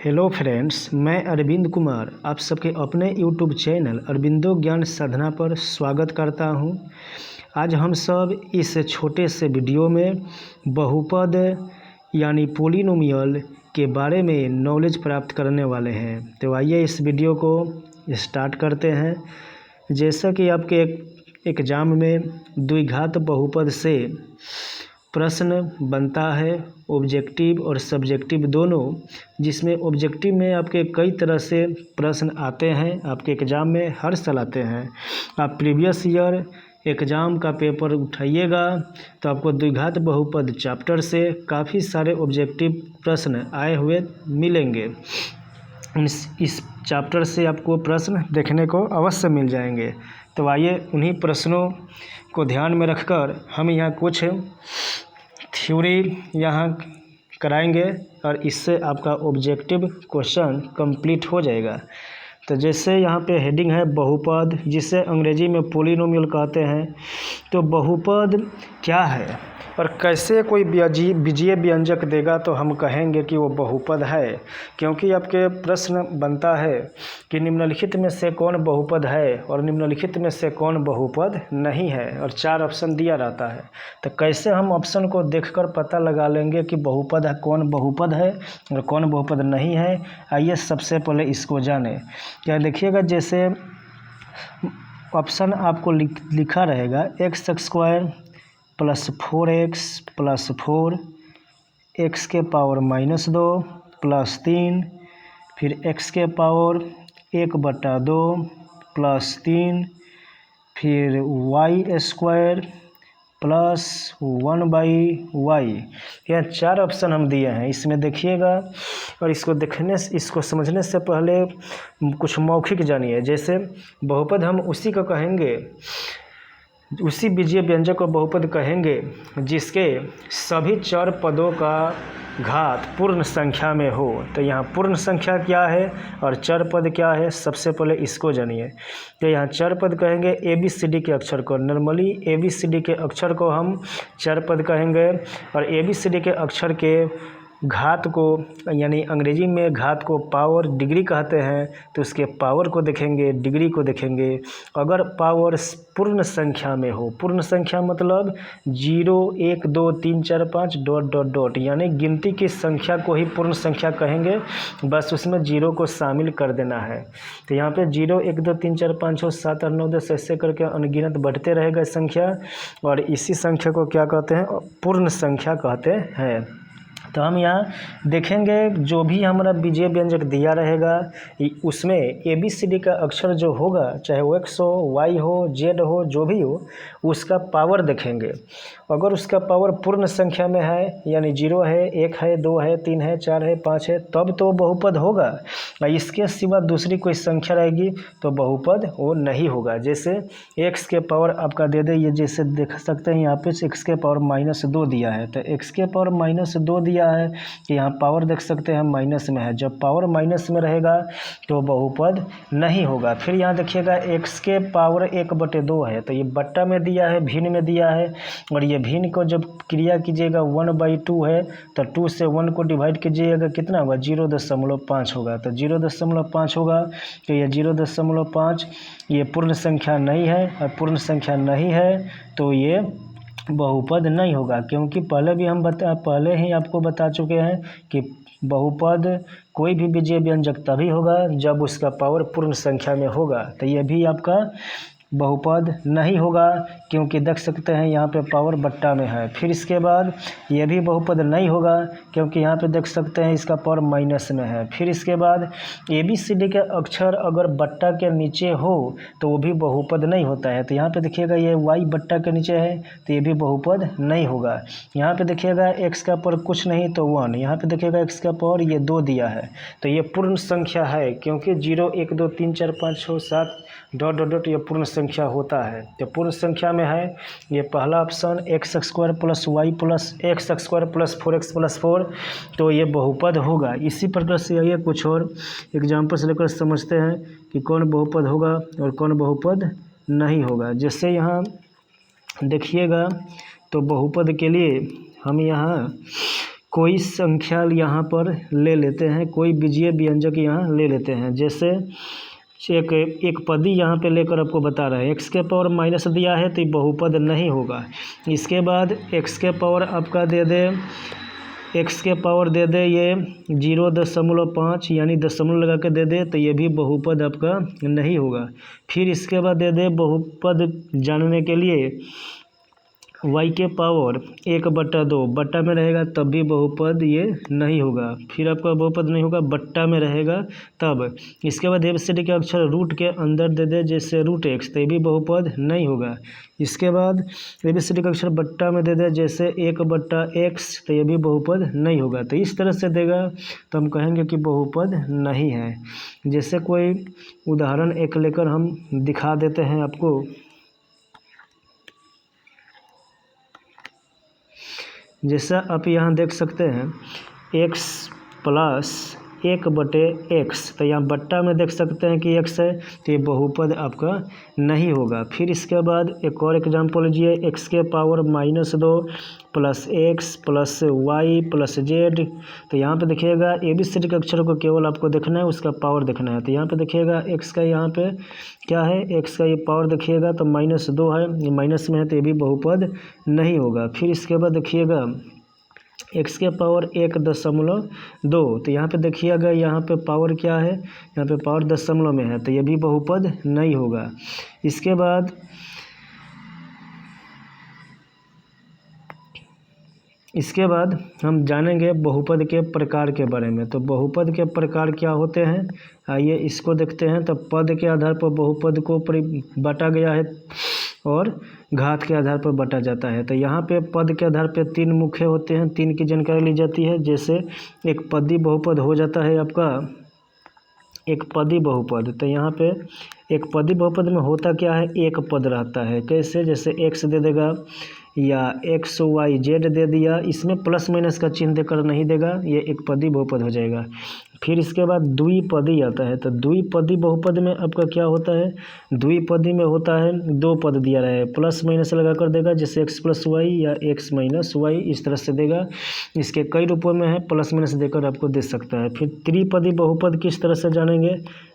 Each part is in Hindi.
हेलो फ्रेंड्स, मैं अरविंद कुमार आप सबके अपने यूट्यूब चैनल अरविंदो ज्ञान साधना पर स्वागत करता हूं। आज हम सब इस छोटे से वीडियो में बहुपद यानी पोलिनोमियल के बारे में नॉलेज प्राप्त करने वाले हैं। तो आइए इस वीडियो को स्टार्ट करते हैं। जैसा कि आपके एग्जाम में द्विघात बहुपद से प्रश्न बनता है, ऑब्जेक्टिव और सब्जेक्टिव दोनों, जिसमें ऑब्जेक्टिव में आपके कई तरह से प्रश्न आते हैं। आपके एग्ज़ाम में हर साल आते हैं। आप प्रीवियस ईयर एग्ज़ाम का पेपर उठाइएगा तो आपको द्विघात बहुपद चैप्टर से काफ़ी सारे ऑब्जेक्टिव प्रश्न आए हुए मिलेंगे। इस चैप्टर से आपको प्रश्न देखने को अवश्य मिल जाएंगे। तो आइए उन्हीं प्रश्नों को ध्यान में रखकर हम यहाँ कुछ थ्योरी यहाँ कराएंगे और इससे आपका ऑब्जेक्टिव क्वेश्चन कंप्लीट हो जाएगा। तो जैसे यहाँ पे हेडिंग है बहुपद, जिसे अंग्रेजी में पोलिनोमियल कहते हैं। तो बहुपद क्या है और कैसे कोई बीजीय व्यंजक देगा तो हम कहेंगे कि वो बहुपद है। क्योंकि आपके प्रश्न बनता है कि निम्नलिखित में से कौन बहुपद है और निम्नलिखित में से कौन बहुपद नहीं है, और 4 ऑप्शन दिया रहता है। तो कैसे हम ऑप्शन को देखकर पता लगा लेंगे कि बहुपद है, कौन बहुपद है और कौन बहुपद नहीं है। आइए सबसे पहले इसको जानें। क्या देखिएगा, जैसे ऑप्शन आपको लिखा रहेगा x² + 4x + 4, x के पावर -2 + 3, फिर x के पावर 1/2 + 3, फिर y² + 1/y। यह 4 ऑप्शन हम दिए हैं। इसमें देखिएगा, और इसको समझने से पहले कुछ मौखिक जानिए। जैसे बहुपद हम उसी को कहेंगे, उसी बीजीय व्यंजक को बहुपद कहेंगे जिसके सभी चर पदों का घात पूर्ण संख्या में हो। तो यहाँ पूर्ण संख्या क्या है और चर पद क्या है, सबसे पहले इसको जानिए। तो यहाँ चर पद कहेंगे ABCD के अक्षर को। नॉर्मली ABCD के अक्षर को हम चर पद कहेंगे, और ABCD के अक्षर के घात को, यानी अंग्रेजी में घात को पावर डिग्री कहते हैं। तो उसके पावर को देखेंगे, डिग्री को देखेंगे। अगर पावर पूर्ण संख्या में हो, पूर्ण संख्या मतलब 0 1 2 3 4 5 ... यानी गिनती की संख्या को ही पूर्ण संख्या कहेंगे, बस उसमें 0 को शामिल कर देना है। तो यहाँ पे 0 1 2 3 4 5 6 7 8 9 10 ऐसे करके अनगिनत बढ़ते रहेगा संख्या, और इसी संख्या को क्या कहते हैं, पूर्ण संख्या कहते हैं। तो हम यहाँ देखेंगे, जो भी हमारा बीजीय व्यंजक दिया रहेगा उसमें ABCD का अक्षर जो होगा, चाहे वो X हो, Y हो, Z हो, जो भी हो, उसका पावर देखेंगे। अगर उसका पावर पूर्ण संख्या में है, यानी 0 है, 1 है, 2 है, 3 है, 4 है, 5 है, तब तो बहुपद होगा। और इसके सिवा दूसरी कोई संख्या रहेगी तो बहुपद वो नहीं होगा। जैसे x के पावर आपका दे दे, ये जैसे देख सकते हैं यहाँ पे x के पावर -2 दिया है। तो x के पावर -2 दिया है कि यहाँ पावर देख सकते हैं माइनस में है। जब पावर माइनस में रहेगा तो बहुपद नहीं होगा। फिर यहाँ देखिएगा x के पावर 1/2 है, तो ये बट्टा में दिया है, भिन्न में दिया है, और ये भिन्न को जब क्रिया कीजिएगा 1/2 है, तो 2 से 1 को डिवाइड कीजिएगा, कितना होगा, 0.5 होगा। तो 0.5 होगा, तो ये 0.5 ये पूर्ण संख्या नहीं है, और पूर्ण संख्या नहीं है तो ये बहुपद नहीं होगा। क्योंकि पहले ही आपको बता चुके हैं कि बहुपद कोई भी बीजीय व्यंजक तभी होगा जब उसका पावर पूर्ण संख्या में होगा। तो ये भी आपका बहुपद नहीं होगा, क्योंकि देख सकते हैं यहाँ पे पावर बट्टा में है। फिर इसके बाद ये भी बहुपद नहीं होगा, क्योंकि यहाँ पे देख सकते हैं इसका पावर माइनस में है। फिर इसके बाद ABCD के अक्षर अगर बट्टा के नीचे हो तो वो भी बहुपद नहीं होता है। तो यहाँ पे देखिएगा ये Y बट्टा के नीचे है, तो ये भी बहुपद नहीं होगा। यहाँ पे देखिएगा x का पावर कुछ नहीं तो 1, यहाँ पे देखिएगा x का पावर ये 2 दिया है, तो ये पूर्ण संख्या है। क्योंकि 0 1 2 3 4 5 6 7 ... ये पूर्ण संख्या होता है। तो पूर्ण संख्या में है ये पहला option, x² + y + x² + 4x + 4, तो ये बहुपद होगा। इसी प्रकार से आइए कुछ और एग्जाम्पल से लेकर समझते हैं कि कौन बहुपद होगा और कौन बहुपद नहीं होगा। जैसे यहाँ देखिएगा, तो बहुपद के लिए हम यहाँ कोई संख्या यहाँ पर ले लेते हैं, कोई बीजीय व्यंजक यहाँ ले लेते हैं। जैसे एक पदी यहाँ पे लेकर आपको बता रहा है, एक्स के पावर माइनस दिया है तो ये बहुपद नहीं होगा। इसके बाद एक्स के पावर आपका दे दे, एक्स के पावर दे दे ये 0.5 यानी दशमलव लगा के दे दे तो ये भी बहुपद आपका नहीं होगा। फिर इसके बाद दे दे बहुपद जानने के लिए y के पावर 1/2 बट्टा में रहेगा तब भी बहुपद ये नहीं होगा। फिर आपका बहुपद नहीं होगा, बट्टा में रहेगा तब। इसके बाद एबीसीडी के अक्षर रूट के अंदर दे दे, जैसे √x तो ये भी बहुपद नहीं होगा। इसके बाद एबीसीडी का अक्षर बट्टा में दे दे, जैसे 1/x तो ये भी बहुपद नहीं होगा। तो इस तरह से देगा तो हम कहेंगे कि बहुपद नहीं है। जैसे कोई उदाहरण एक लेकर हम दिखा देते हैं आपको। जैसा आप यहाँ देख सकते हैं x + 1/x, तो यहाँ बट्टा में देख सकते हैं कि x है तो ये बहुपद आपका नहीं होगा। फिर इसके बाद एक और एग्जाम्पल लीजिए, x के पावर -2 + x + y + z। तो यहाँ पे देखिएगा एबीसीडी के अक्षरों को केवल आपको देखना है, उसका पावर देखना है। तो यहाँ पे देखिएगा x का यहाँ पे क्या है, x का ये पावर देखिएगा तो -2 है, ये माइनस में है तो ये भी बहुपद नहीं होगा। फिर इसके बाद देखिएगा x के पावर 1.2, तो यहाँ पे देखिएगा यहाँ पे पावर क्या है, यहाँ पे पावर दशमलव में है तो ये भी बहुपद नहीं होगा। इसके बाद हम जानेंगे बहुपद के प्रकार के बारे में। तो बहुपद के प्रकार क्या होते हैं, आइए इसको देखते हैं। तो पद के आधार पर बहुपद को बांटा गया है और घात के आधार पर बांटा जाता है। तो यहाँ पे पद के आधार पे 3 मुख्य होते हैं, 3 की जानकारी ली जाती है। जैसे एक पदी बहुपद हो जाता है आपका एक पदी बहुपद। तो यहाँ पे एक पदी बहुपद में होता क्या है, एक पद रहता है। कैसे, जैसे x दे देगा या x y z दे दिया, इसमें प्लस माइनस का चिन्ह देकर नहीं देगा, ये एक पदी बहुपद हो जाएगा। फिर इसके बाद द्विपदी आता है। तो द्विपदी बहुपद में आपका क्या होता है, द्विपदी में होता है 2 पद दिया रहे, प्लस माइनस लगा कर देगा, जैसे x + y या x - y इस तरह से देगा। इसके कई रूपों में है, प्लस माइनस देकर आपको दे सकता है। फिर त्रिपदी बहुपद किस तरह से जानेंगे,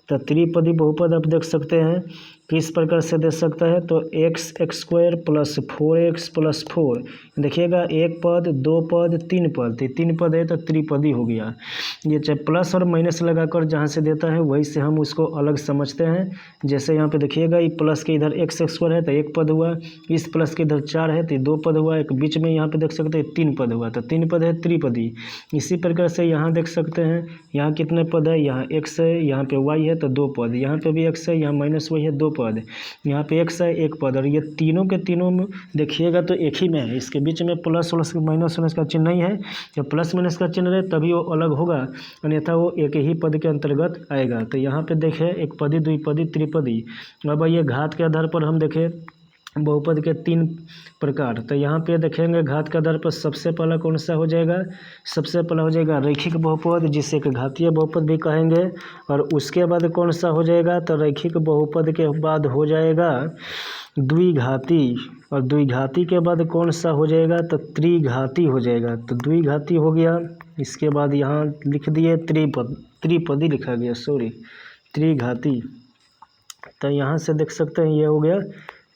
तो त्रिपदी बहुपद आप देख सकते हैं किस प्रकार से दे सकता है। तो x² + 4x + 4 देखिएगा, 1 पद 2 पद 3 पद, तो 3 पद है तो त्रिपदी हो गया। ये चाहे प्लस और माइनस लगाकर जहाँ से देता है वही से हम उसको अलग समझते हैं। जैसे यहाँ पे देखिएगा, ये प्लस के इधर x² है तो 1 पद हुआ, इस प्लस के इधर 4 है तो 2 पद हुआ, एक बीच में यहाँ पे देख सकते हैं 3 पद हुआ, तो 3 पद है त्रिपदी। इसी प्रकार से यहाँ देख सकते हैं, यहाँ कितने पद है, यहाँ x है, यहाँ पे y है तो 2 पद, यहाँ पे भी x है, यहाँ -y है 2 पद, यहाँ पे x है 1 पद। और ये तीनों के तीनों में देखिएगा तो एक ही में है, इसके बीच में प्लस माइनस का चिन्ह नहीं है। जब प्लस माइनस का चिन्ह रहे तभी वो अलग होगा, अन्यथा वो एक ही पद के अंतर्गत आएगा। तो यहाँ पे देखें एक पदी, द्विपदी, त्रिपदी। अब ये घात के आधार पर हम देखें बहुपद के 3 प्रकार। तो यहाँ पे देखेंगे घात के आधार पर सबसे पहला कौन सा हो जाएगा, सबसे पहला हो जाएगा रैखिक बहुपद, जिसे कि घातीय बहुपद भी कहेंगे। और उसके बाद कौन सा हो जाएगा, तो रैखिक बहुपद के बाद हो जाएगा द्विघाती, और द्विघाती के बाद कौन सा हो जाएगा, तो त्रिघाती हो जाएगा। तो द्विघाती हो गया, इसके बाद यहाँ लिख दिए त्रिपदी लिखा गया, सॉरी त्रिघाती। तो यहाँ से देख सकते हैं ये हो गया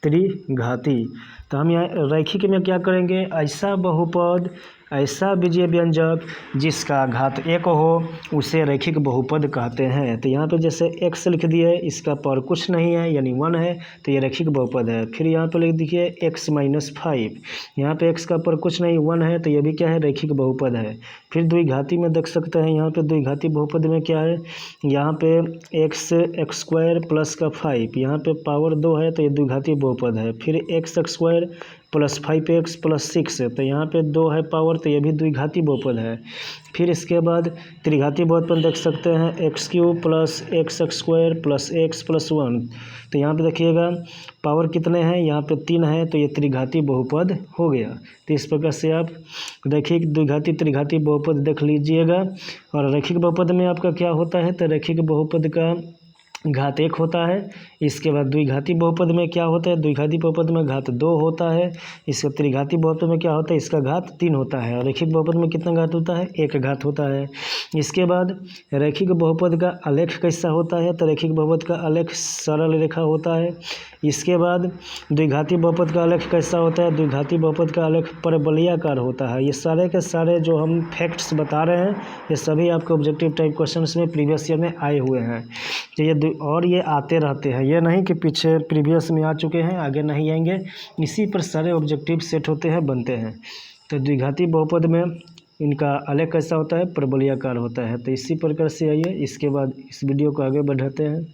त्रिघाती। तो हम यहाँ रैखिक में क्या करेंगे, ऐसा बहुपद, ऐसा बीजीय व्यंजक जिसका घात 1 हो उसे रैखिक बहुपद कहते हैं। तो यहाँ पे जैसे x लिख दिए, इसका पावर कुछ नहीं है यानी 1 है तो ये रैखिक बहुपद है। फिर यहाँ पे लिख दिए x - 5, यहाँ पे x का पावर कुछ नहीं 1 है तो ये भी क्या है, रैखिक बहुपद है। फिर द्विघाती में देख सकते हैं, यहाँ पे द्विघाती बहुपद में क्या है, यहाँ पे x² + 5, यहाँ पे पावर 2 है तो ये द्विघाती बहुपद है। फिर x² + 5x + 6, तो यहाँ पे 2 है पावर तो ये भी द्विघाती बहुपद है। फिर इसके बाद त्रिघाती बहुपद देख सकते हैं x³ + x² + x + 1, तो यहाँ पे देखिएगा पावर कितने हैं, यहाँ पे 3 है तो ये त्रिघाती बहुपद हो गया। तो इस प्रकार से आप रैखिक, द्विघाती, त्रिघाती बहुपद देख लीजिएगा। और रैखिक बहुपद में आपका क्या होता है, तो रैखिक बहुपद का घात 1 होता है। इसके बाद द्विघाती बहुपद में क्या होता है, द्विघाती बहुपद में घात 2 होता है। इसका त्रिघाती बहुपद में क्या होता है, इसका घात 3 होता है। और रैखिक बहुपद में कितना घात होता है, 1 घात होता है। इसके बाद रैखिक बहुपद का आलेख कैसा होता है, तो रैखिक बहुपद का आलेख सरल रेखा होता है। इसके बाद द्विघाती बहुपद का आलेख कैसा होता है, द्विघाती बहुपद का आलेख परवलयाकार होता है। ये सारे के सारे जो हम फैक्ट्स बता रहे हैं, ये सभी आपके ऑब्जेक्टिव टाइप क्वेश्चंस में प्रीवियस ईयर में आए हुए हैं। तो ये आते रहते हैं, ये नहीं कि पीछे प्रीवियस में आ चुके हैं आगे नहीं आएंगे। इसी पर सारे ऑब्जेक्टिव सेट होते हैं, बनते हैं। तो द्विघाती बहुपद में इनका आलेख कैसा होता है, परवलयाकार होता है। तो इसी प्रकार से आइए इसके बाद इस वीडियो को आगे बढ़ाते हैं।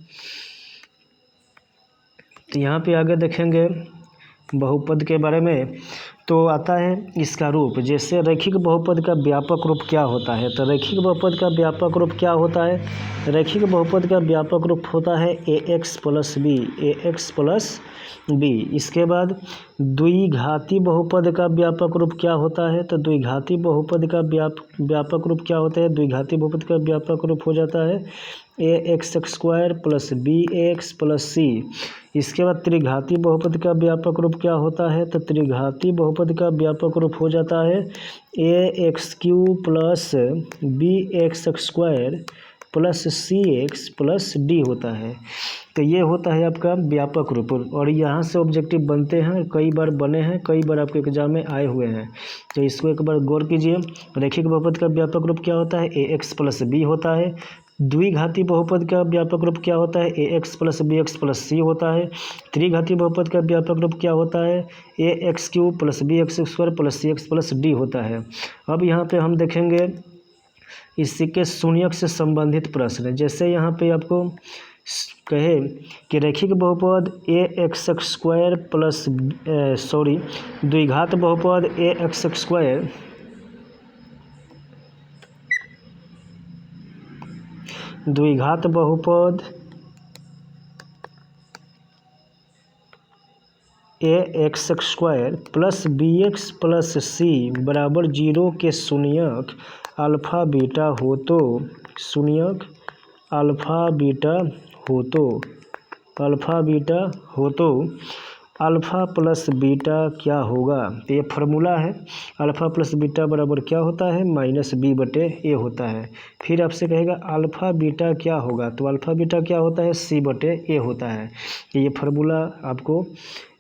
तो यहाँ पे आगे देखेंगे बहुपद के बारे में। तो आता है इसका रूप, जैसे रैखिक बहुपद का व्यापक रूप क्या होता है। तो रैखिक बहुपद का व्यापक रूप क्या होता है, रैखिक बहुपद का व्यापक रूप होता है ax plus B, ax plus B. इसके बाद द्विघाती बहुपद का व्यापक रूप क्या होता है, तो द्विघाती बहुपद का व्यापक रूप क्या होता है, द्विघाती बहुपद का व्यापक रूप हो जाता है ax square plus bx plus c। इसके बाद त्रिघाती बहुपद का व्यापक रूप क्या होता है, तो त्रिघाती बहुपद का व्यापक रूप हो जाता है ax cube plus bx square plus cx plus d होता है। तो ये होता है आपका व्यापक रूप, और यहाँ से ऑब्जेक्टिव बनते हैं, कई बार बने हैं, कई बार आपके एग्जाम में आए हुए हैं। तो इसको एक बार गौर कीजिए। रैखिक बहुपद का व्यापक रूप क्या होता है, ax प्लस b होता है। द्विघाती बहुपद का व्यापक रूप क्या होता है, ax plus bx plus c होता है। त्रिघाती बहुपद का व्यापक रूप क्या होता है, ax cube plus bx square plus cx plus d होता है। अब यहाँ पे हम देखेंगे इसी के शून्यक से संबंधित प्रश्न। जैसे यहाँ पे आपको कहे कि रैखिक बहुपद ax स्क्वायर प्लस द्विघात बहुपद ax स्क्वायर द्विघात बहुपद ax square plus bx plus c बराबर 0 के शून्यक अल्फा बीटा हो तो, शून्यक अल्फा बीटा हो तो अल्फ़ा प्लस बीटा क्या होगा। तो ये फार्मूला है, अल्फ़ा प्लस बीटा बराबर क्या होता है, माइनस बी बटे ए होता है। फिर आपसे कहेगा अल्फ़ा बीटा क्या होगा, तो अल्फ़ा बीटा क्या होता है, सी बटे ए होता है। तो ये फार्मूला आपको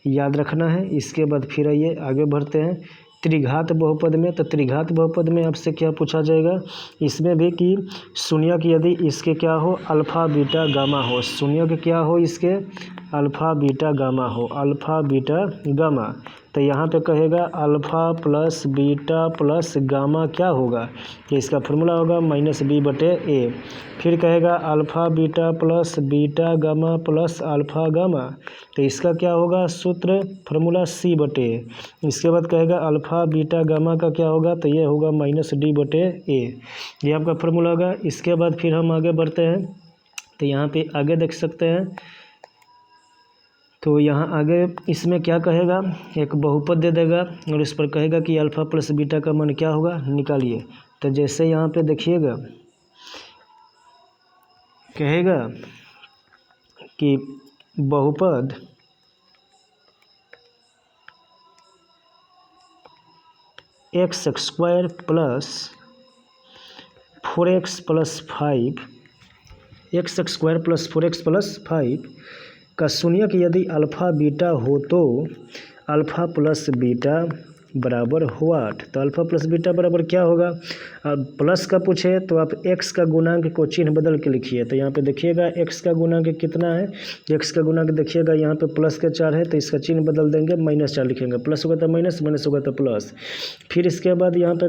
याद रखना है। इसके बाद फिर आइए आगे बढ़ते हैं त्रिघात बहुपद में। तो त्रिघात बहुपद में आपसे क्या पूछा जाएगा, इसमें भी कि शून्यक यदि इसके क्या हो, अल्फ़ा बीटा गामा हो। शून्यक क्या हो इसके, अल्फ़ा बीटा गामा हो, अल्फ़ा बीटा गामा। तो यहाँ पे कहेगा alpha plus beta plus gamma क्या होगा, कि इसका फार्मूला होगा माइनस बी बटे ए। फिर कहेगा alpha beta plus beta gamma plus alpha gamma, तो इसका क्या होगा सूत्र, फार्मूला सी बटे। इसके बाद कहेगा अल्फ़ा बीटा गामा का क्या होगा, तो ये होगा माइनस डी बटे ए, ये आपका फार्मूला होगा। इसके बाद फिर हम आगे बढ़ते हैं। तो यहाँ पे आगे देख सकते हैं, तो यहाँ आगे इसमें क्या कहेगा, एक बहुपद दे देगा और इस पर कहेगा कि अल्फ़ा प्लस बीटा का मान क्या होगा, निकालिए। तो जैसे यहाँ पे देखिएगा कहेगा कि बहुपद x square plus 4x plus 5, x square plus 4x plus 5 का शून्यक यदि अल्फ़ा बीटा हो तो अल्फ़ा प्लस बीटा बराबर हो 8। तो अल्फ़ा प्लस बीटा बराबर क्या होगा, अब प्लस का पूछे तो आप x का गुणांक को चिन्ह बदल के लिखिए। तो यहाँ पे देखिएगा x का गुणांक कितना है, x का गुणांक देखिएगा यहाँ पे प्लस के 4 है, तो इसका चिन्ह बदल देंगे, -4 लिखेंगे। प्लस होगा तो माइनस, माइनस होगा तो प्लस। फिर इसके बाद यहाँ पे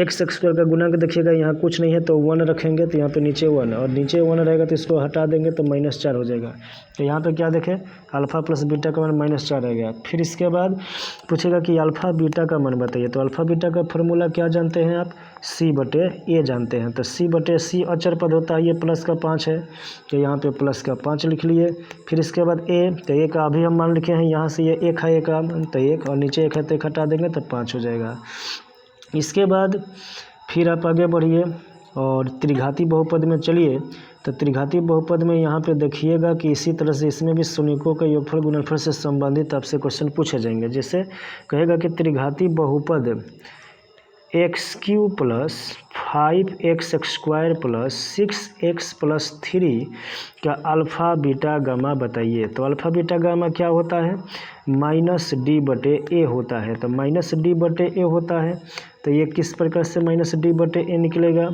एक्स स्क्वायर का गुणांक देखिएगा, यहाँ कुछ नहीं है तो 1 रखेंगे, तो यहाँ पे नीचे 1 और नीचे 1 रहेगा तो इसको हटा देंगे तो -4 हो जाएगा। तो यहाँ पे क्या देखें, अल्फ़ा प्लस बीटा का मान -4 रहेगा। फिर इसके बाद पूछेगा कि अल्फ़ा बीटा का मान बताइए। तो अल्फ़ा बीटा का फार्मूला क्या जानते हैं आप, सी बटे ए जानते हैं। तो सी बटे सी अचर पद होता है, ये प्लस का 5 है, तो यहाँ पे प्लस का 5 लिख लिए। फिर इसके बाद ए, तो ए का अभी हम मान लिखे हैं, यहाँ से ये 1 है, 1 का तो 1 और नीचे 1 है तो 1 हटा देंगे तो 5 हो जाएगा। इसके बाद फिर आप आगे बढ़िए और त्रिघाती बहुपद में चलिए। तो त्रिघाती बहुपद में यहाँ पे देखिएगा कि इसी तरह से इसमें भी शून्यकों का योगफल गुणनफल से संबंधित आपसे क्वेश्चन पूछे जाएंगे। जैसे कहेगा कि त्रिघाती बहुपद x³ plus 5x² plus 6x plus 3 का अल्फ़ा बीटा गामा बताइए। तो अल्फ़ा बीटा गामा क्या होता है? -d/a होता है। तो -d/a होता है तो ये किस प्रकार से -d/a निकलेगा?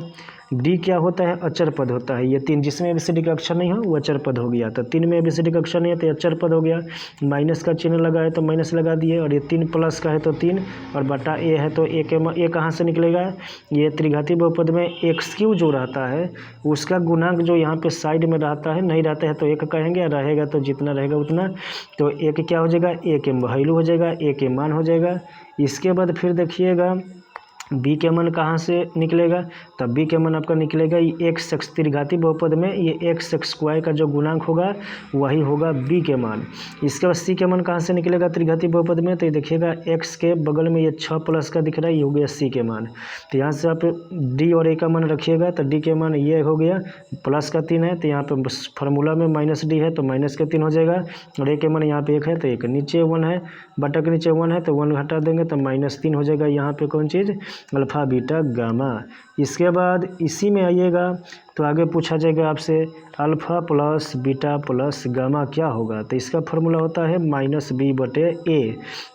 d क्या होता है? अचर पद होता है। ये 3 जिसमें ABCD का अक्षर नहीं हो वो अचर पद हो गया। तो 3 में ABCD का अक्षर नहीं है तो अचर पद हो गया। माइनस का चिन्ह लगा है तो माइनस लगा दिए, और ये 3 प्लस का है तो 3 और बटा a है तो a कहाँ से निकलेगा? ये त्रिघाती बहुपद में x³ जो रहता है उसका गुणांक जो यहाँ पे साइड में रहता है, नहीं रहता है तो 1 कहेंगे, रहेगा तो जितना रहेगा उतना। तो 1 क्या हो जाएगा? a के वैल्यू हो जाएगा, a के मान हो जाएगा। इसके बाद फिर देखिएगा b के मान कहाँ से निकलेगा? तब b के मान आपका निकलेगा ये x त्रिघाती बहुपद में ये x² का जो गुणांक होगा वही होगा b के मान। इसके बाद c के मान कहाँ से निकलेगा त्रिघाती बहुपद में? तो ये देखिएगा x के बगल में ये 6 प्लस का दिख रहा है, ये हो गया c के मान। तो यहाँ से आप d और a का मान रखिएगा तो d के मान ये हो गया, प्लस का 3 है तो यहाँ पे फार्मूला में -d है तो माइनस का 3 हो जाएगा, और a के मान यहाँ पे 1 है तो 1 नीचे 1 है, बटा के नीचे 1 है तो 1 घटा देंगे तो -3 हो जाएगा। यहाँ पे कौन चीज़? Alpha beta gamma. इसके बाद इसी में आइएगा तो आगे पूछा जाएगा आपसे alpha plus beta plus gamma क्या होगा? तो इसका फॉर्मूला होता है -b/a।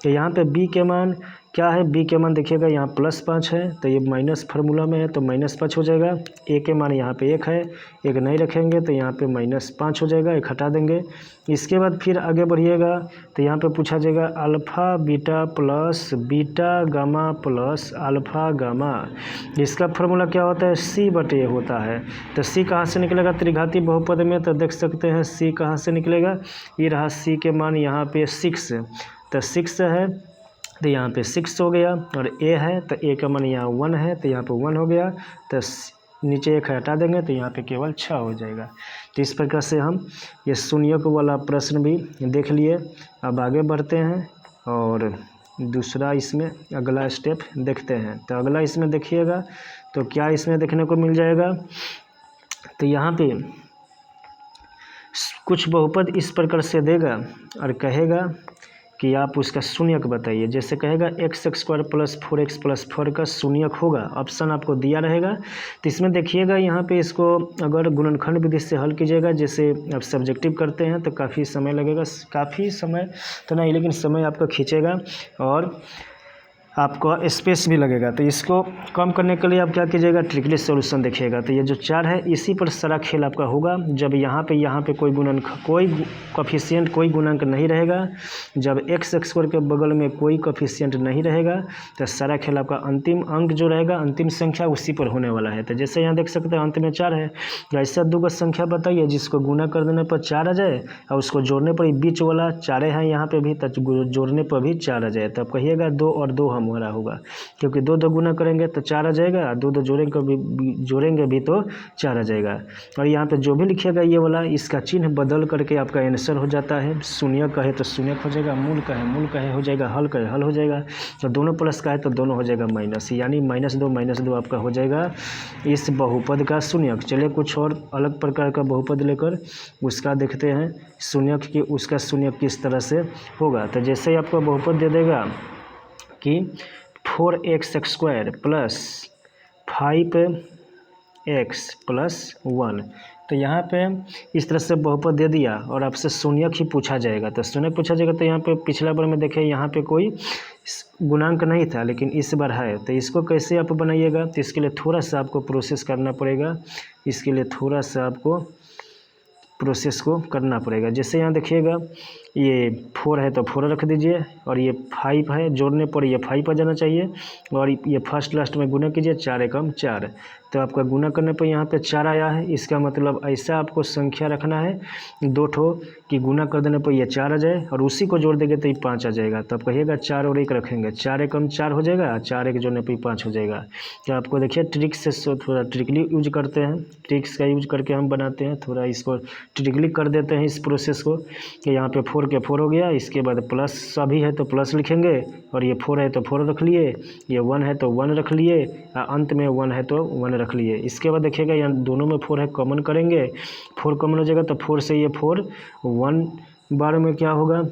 तो यहाँ पे b के मान क्या है? b के मान देखिएगा यहाँ +5 है तो ये माइनस फार्मूला में है तो -5 हो जाएगा। a के मान यहाँ पे 1 है, 1 नहीं रखेंगे तो यहाँ पे -5 हो जाएगा, 1 हटा देंगे। इसके बाद फिर आगे बढ़िएगा तो यहाँ पे पूछा जाएगा alpha beta plus beta gamma plus alpha gamma. इसका फार्मूला क्या होता है? c/a होता है। तो c कहाँ से निकलेगा त्रिघाती बहुपद में? तो देख सकते हैं c कहाँ से निकलेगा, ये रहा c के मान यहाँ पे 6, तो 6 है तो यहाँ पे 6 हो गया, और a है तो a का मान यहाँ 1 है तो यहाँ पे 1 हो गया, तो नीचे 1 हटा देंगे तो यहाँ पे केवल 6 हो जाएगा। तो इस प्रकार से हम ये शून्यक वाला प्रश्न भी देख लिए। अब आगे बढ़ते हैं और दूसरा इसमें अगला स्टेप देखते हैं। तो अगला इसमें देखिएगा तो क्या इसमें देखने को मिल जाएगा? तो यहाँ पे कुछ बहुपद इस प्रकार से देगा और कहेगा कि आप उसका शून्यक बताइए। जैसे कहेगा x² प्लस 4x प्लस 4 का शून्यक होगा, ऑप्शन आपको दिया रहेगा। तो इसमें देखिएगा यहाँ पे इसको अगर गुणनखंड विधि से हल कीजिएगा, जैसे आप सब्जेक्टिव करते हैं तो काफ़ी समय लगेगा, काफ़ी समय तो नहीं लेकिन समय आपका खींचेगा और आपको स्पेस भी लगेगा। तो इसको कम करने के लिए आप क्या कीजिएगा? ट्रिकली सॉल्यूशन देखिएगा। तो ये जो 4 है इसी पर सारा खेल आपका होगा। जब यहाँ पे कोई कोफिशिएंट कोई गुणांक नहीं रहेगा, जब x² के बगल में कोई कोफिशिएंट नहीं रहेगा तो सारा खेल आपका अंतिम अंक जो रहेगा, अंतिम संख्या उसी पर होने वाला है। तो जैसे यहाँ देख सकते हैं अंत में 4 है, ऐसा 2 का संख्या बताइए जिसको गुना कर देने पर 4 आ जाए और उसको जोड़ने पर बीच वाला 4 है यहाँ पे भी, तो जोड़ने पर भी 4 आ जाए। तो आप कहिएगा 2 और 2 हमारा होगा, क्योंकि 2 गुना करेंगे तो 4 आ जाएगा, 2 जोड़ेंगे भी तो 4 आ जाएगा। और यहाँ पे जो भी लिखिएगा ये वाला, इसका चिन्ह बदल करके आपका आंसर हो जाता है। शून्य का है तो शून्य हो जाएगा, मूल का है हो जाएगा, हल का है हल हो जाएगा, और दोनों प्लस का है तो दोनों हो जाएगा माइनस, यानी -2 आपका हो जाएगा इस बहुपद का शून्यक। चलिए कुछ और अलग प्रकार का बहुपद लेकर उसका देखते हैं शून्यक की, उसका शून्यक किस तरह से होगा। तो जैसे ही आपको बहुपद दे देगा कि 4x² प्लस 5x प्लस 1, तो यहाँ पे इस तरह से बहुपद दे दिया और आपसे शून्यक ही पूछा जाएगा। तो शून्यक पूछा जाएगा तो यहाँ पे पिछला बार में देखें यहाँ पे कोई गुणांक नहीं था लेकिन इस बार है, तो इसको कैसे आप बनाइएगा? तो इसके लिए थोड़ा सा आपको प्रोसेस करना पड़ेगा, इसके लिए थोड़ा सा आपको प्रोसेस को करना पड़ेगा। जैसे यहाँ देखिएगा ये 4 है तो 4 रख दीजिए, और ये 5 है, जोड़ने पर ये 5 आ जाना चाहिए, और ये फर्स्ट लास्ट में गुना कीजिए, 4 एकम 4, तो आपका गुना करने पर यहाँ पे 4 आया है। इसका मतलब ऐसा आपको संख्या रखना है 2 ठो कि गुना कर देने पर ये 4 आ जाए और उसी को जोड़ देंगे तो ये 5 आ जाएगा। तो आप कहिएगा 4 और 1 रखेंगे, 4 एकम 4 हो जाएगा, 4 1 जोड़ने पर 5 हो जाएगा। तो आपको देखिए ट्रिक से थोड़ा ट्रिकली यूज करते हैं, ट्रिक्स का यूज करके हम बनाते हैं, थोड़ा इसको ट्रिकली कर देते हैं इस प्रोसेस को कि यहाँ पे 4 4 के 4 हो गया। इसके बाद प्लस सभी है तो प्लस लिखेंगे, और ये 4 है तो 4 रख लिए, ये 1 है तो 1 रख लिए, अंत में 1 है तो 1 रख लिए। इसके बाद देखिएगा यहाँ दोनों में 4 है, कॉमन करेंगे, 4 कॉमन हो जाएगा तो 4 से ये 4 1 बार में क्या होगा,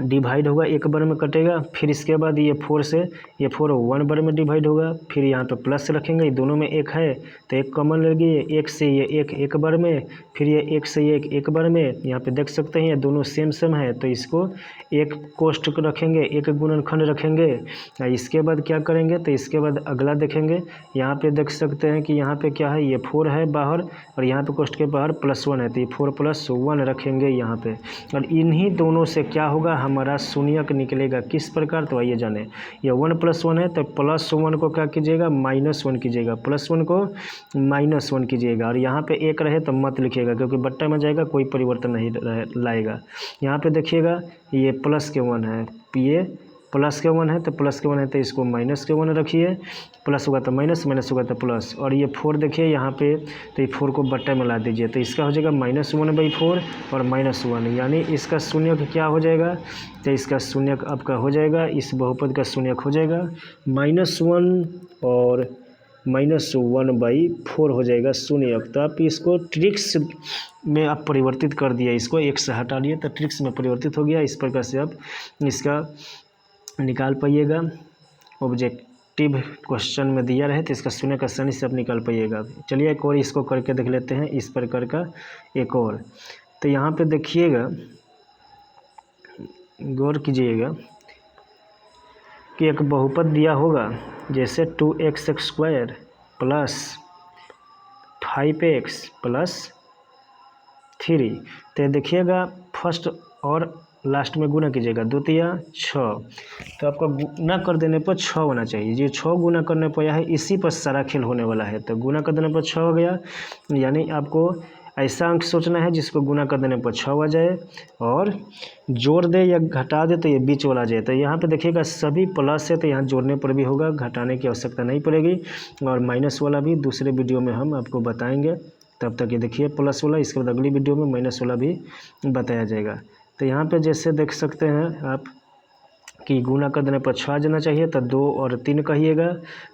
डिवाइड होगा, एक बार में कटेगा। फिर इसके बाद ये 4 से ये 4 1 बार में डिवाइड होगा। फिर यहाँ पे प्लस रखेंगे, दोनों में 1 है तो 1 कॉमन लगेगी, 1 से ये 1 एक बार में, फिर ये 1 से ये 1 बार में। यहाँ पे देख सकते हैं ये दोनों सेम सेम है तो इसको एक कोष्ठ रखेंगे, एक गुणनखंड रखेंगे। इसके बाद क्या करेंगे तो इसके बाद अगला देखेंगे, यहाँ पे देख सकते हैं कि यहाँ पे क्या है, ये 4 है बाहर और यहाँ पे कोष्ठ के बाहर +1 है तो ये 4 + 1 रखेंगे यहाँ पे। और इन्हीं दोनों से क्या होगा, हमारा शून्यक निकलेगा। किस प्रकार, तो आइए जाने। ये 1 + 1 है तो +1 को क्या कीजिएगा, -1 कीजिएगा, +1 को -1 कीजिएगा। और यहाँ पे 1 रहे तो मत लिखिएगा क्योंकि बट्टा में जाएगा, कोई परिवर्तन नहीं लाएगा। यहाँ पे देखिएगा ये +1 है, ये +1 है तो +1 है तो इसको -1 रखिए, प्लस होगा तो माइनस, माइनस होगा तो प्लस। और ये 4 देखिए यहाँ पे तो ये 4 को बट्टा में ला दीजिए तो इसका हो जाएगा -1/4 और -1, यानी इसका शून्यक क्या हो जाएगा, तो इसका शून्यक आपका हो जाएगा, इस बहुपद का शून्यक हो जाएगा -1 और -1/4 हो जाएगा शून्यक। तो आप इसको ट्रिक्स में आप परिवर्तित कर दिए, इसको 1 से हटा लिए तो ट्रिक्स में परिवर्तित हो गया। इस प्रकार से आप इसका निकाल पाइएगा। ऑब्जेक्टिव क्वेश्चन में दिया रहे तो इसका शून्य का आसानी से आप निकाल पाइएगा। चलिए एक और इसको करके देख लेते हैं, इस प्रकार का एक और। तो यहाँ पे देखिएगा, गौर कीजिएगा कि एक बहुपद दिया होगा जैसे 2x² + 5x + 3। तो देखिएगा फर्स्ट और लास्ट में गुना कीजिएगा, 2 तिया 6, तो आपका गुना कर देने पर 6 होना चाहिए। ये 6 गुना करने पर यह है, इसी पर सारा खेल होने वाला है। तो गुना कर देने पर 6 हो गया, यानी आपको ऐसा अंक सोचना है जिसको गुना कर देने पर 6 आ जाए, और जोड़ दे या घटा दे तो ये बीच वाला जाए। तो यहाँ पे देखिएगा सभी प्लस है तो यहाँ जोड़ने पर भी होगा, घटाने की आवश्यकता नहीं पड़ेगी। और माइनस वाला भी दूसरे वीडियो में हम आपको बताएंगे, तब तक ये देखिए प्लस वाला, इसके बाद अगली वीडियो में माइनस वाला भी बताया जाएगा। तो यहाँ पे जैसे देख सकते हैं आप कि गुना कर देने पर 6 आ जाना चाहिए, तो 2 और 3 कहिएगा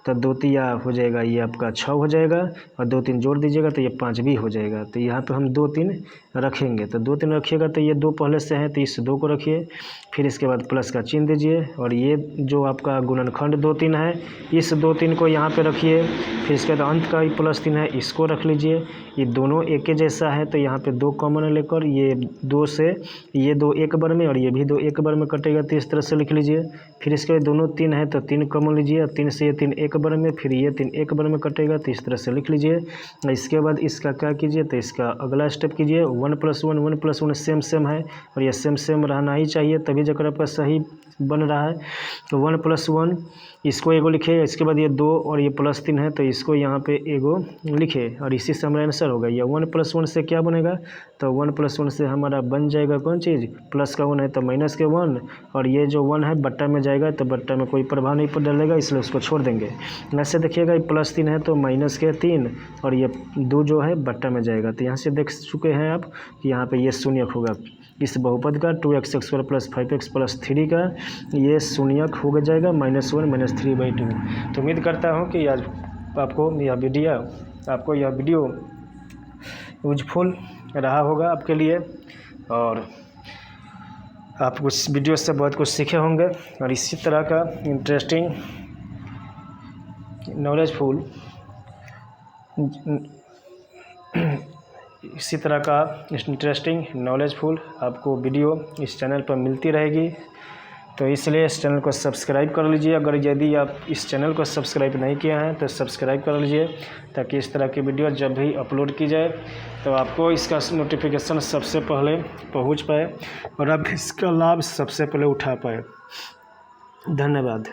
तो 2 तिया हो जाएगा, ये आपका 6 हो जाएगा, और 2 3 जोड़ दीजिएगा तो ये 5 भी हो जाएगा। तो यहाँ पे हम 2 3 रखेंगे, तो 2 3 रखिएगा तो ये 2 पहले से है तो इस 2 को रखिए, फिर इसके बाद प्लस का चिन्ह दीजिए, और ये जो आपका गुणनखंड 2 3 है इस 2 3 को यहाँ पे रखिए, फिर इसके बाद अंत का +3 है इसको रख लीजिए। ये दोनों एक ही जैसा है तो यहाँ पे 2 कॉमन लेकर ये 2 से ये 2 एक बार में और ये भी 2 एक बार में कटेगा, तो इस तरह से लिख लीजिए। फिर इसके बाद दोनों 3 है तो 3 कॉमन लीजिए, 3 से ये 3 एक बार में, फिर ये 3 एक बार में कटेगा, तो इस तरह से लिख लीजिए। इसके बाद इसका क्या कीजिए, तो इसका अगला स्टेप कीजिए, 1 + 1 1 + 1 सेम सेम है और ये सेम सेम रहना ही चाहिए, तभी जगह आपका सही बन रहा है। तो 1 + 1 इसको एगो लिखे, इसके बाद ये 2 और ये +3 है तो इसको यहाँ पे एगो लिखे, और इसी से हमारा आंसर होगा। ये 1 + 1 से क्या बनेगा, तो 1 + 1 से हमारा बन जाएगा कौन चीज़, प्लस का 1 है तो माइनस के 1, और ये जो 1 है बट्टा में जाएगा तो बट्टा में कोई प्रभाव नहीं डालेगा, इसलिए उसको छोड़ देंगे। ऐसे देखिएगा ये +3 है तो माइनस के 3, और ये 2 जो है बट्टा में जाएगा। तो यहाँ से देख चुके हैं आप कि यहाँ पे ये शून्यक होगा इस बहुपद का 2x² + 5x + 3 का, ये शून्यक हो जाएगा -1 -3/2। तो उम्मीद करता हूँ कि आज आपको यह वीडियो यूजफुल रहा होगा आपके लिए, और आप उस वीडियो से बहुत कुछ सीखे होंगे। और इसी तरह का इंटरेस्टिंग नॉलेजफुल आपको वीडियो इस चैनल पर मिलती रहेगी, तो इसलिए इस चैनल को सब्सक्राइब कर लीजिए। अगर यदि आप इस चैनल को सब्सक्राइब नहीं किया है तो सब्सक्राइब कर लीजिए, ताकि इस तरह की वीडियो जब भी अपलोड की जाए तो आपको इसका नोटिफिकेशन सबसे पहले पहुंच पाए और आप इसका लाभ सबसे पहले उठा पाए। धन्यवाद।